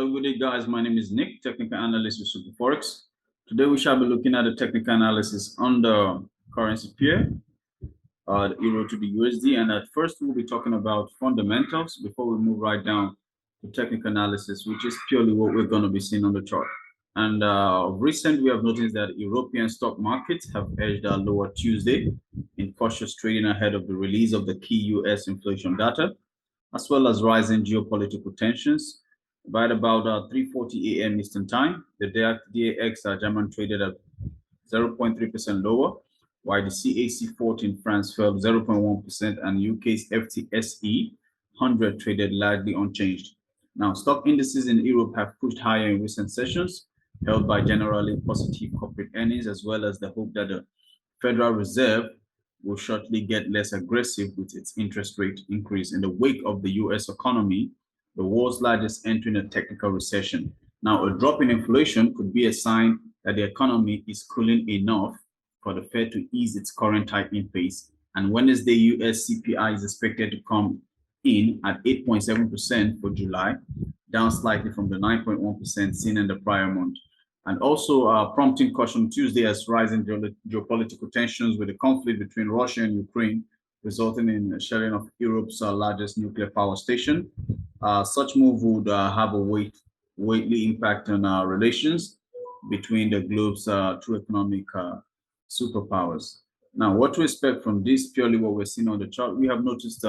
Hello, good day, guys. My name is Nick, technical analyst with SuperForex. Today, we shall be looking at the technical analysis on the currency pair, the euro to the USD. And at first, we'll be talking about fundamentals before we move right down to technical analysis, which is purely what we're going to be seeing on the chart. And recent, we have noticed that European stock markets have edged lower Tuesday in cautious trading ahead of the release of the key US inflation data, as well as rising geopolitical tensions. By about 3:40 a.m. Eastern Time, the DAX German traded at 0.3% lower, while the CAC 40 in France fell 0.1%, and UK's FTSE 100 traded largely unchanged. Now, stock indices in Europe have pushed higher in recent sessions, held by generally positive corporate earnings, as well as the hope that the Federal Reserve will shortly get less aggressive with its interest rate increase in the wake of the US economy, the world's largest, entering a technical recession. Now, a drop in inflation could be a sign that the economy is cooling enough for the Fed to ease its current tightening pace. And Wednesday, US CPI is expected to come in at 8.7% for July, down slightly from the 9.1% seen in the prior month. And also prompting caution Tuesday as rising geopolitical tensions with the conflict between Russia and Ukraine, resulting in shelling of Europe's largest nuclear power station. Such move would have a weighty impact on relations between the globe's two economic superpowers. Now, what to expect from this? Purely what we're seeing on the chart, we have noticed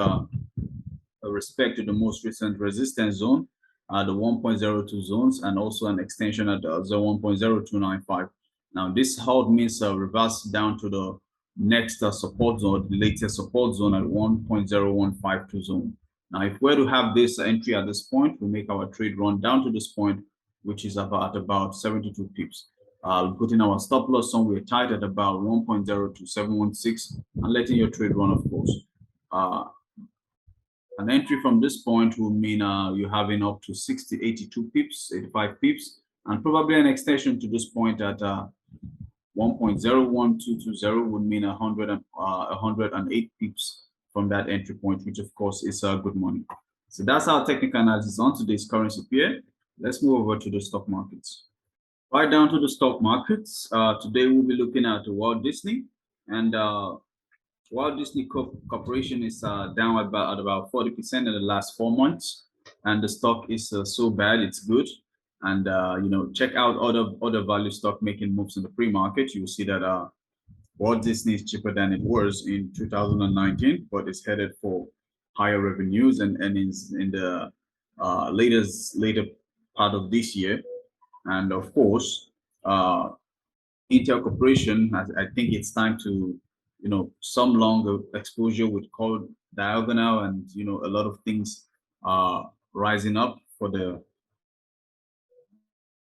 respect to the most recent resistance zone, the 1.02 zones, and also an extension at the 1.0295. Now, this hold means a reverse down to the next support zone, the latest support zone at 1.0152 zone. Now, if we're to have this entry at this point, we make our trade run down to this point, which is about 72 pips. Putting our stop loss somewhere tight at about 1.02716 and letting your trade run, of course. An entry from this point will mean you're having up to 82 pips, 85 pips, and probably an extension to this point at 1.01220 would mean 108 pips from that entry point, which of course is good money. So that's our technical analysis on today's currency pair. Let's move over to the stock markets. Right down to the stock markets. Today we'll be looking at Walt Disney, and Walt Disney Corporation is down at about 40% in the last 4 months, and the stock is so bad it's good. And check out other value stock making moves in the pre-market. You will see that Walt Disney is cheaper than it was in 2019, but it's headed for higher revenues and earnings in the later part of this year. And of course, Intel Corporation, I think it's time to, some longer exposure with called diagonal, and a lot of things are rising up for the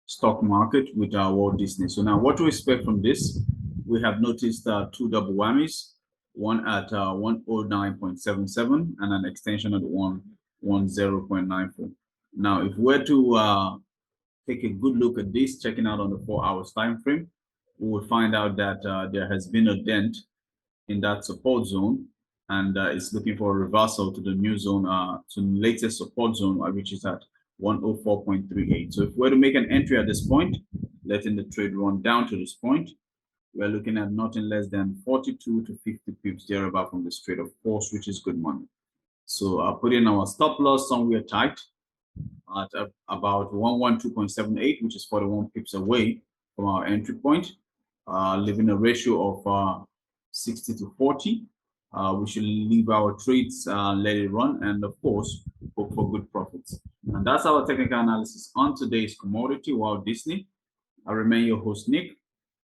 stock market with our Walt Disney. So now, what to expect from this? We have noticed two double whammies, one at 109.77 and an extension at 110.94. Now, if we're to take a good look at this, checking out on the 4 hours time frame, we will find out that there has been a dent in that support zone, and it's looking for a reversal to the new zone, to the latest support zone, which is at 104.38. So if we're to make an entry at this point, letting the trade run down to this point, we're looking at nothing less than 42 to 50 pips thereabout from this trade, of course, which is good money. So put in our stop loss somewhere tight at about 112.78, which is 41 pips away from our entry point, leaving a ratio of 60 to 40. We should leave our trades, let it run, and of course, hope for good profits. And that's our technical analysis on today's commodity, Walt Disney. I remain your host, Nick.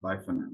Bye for now.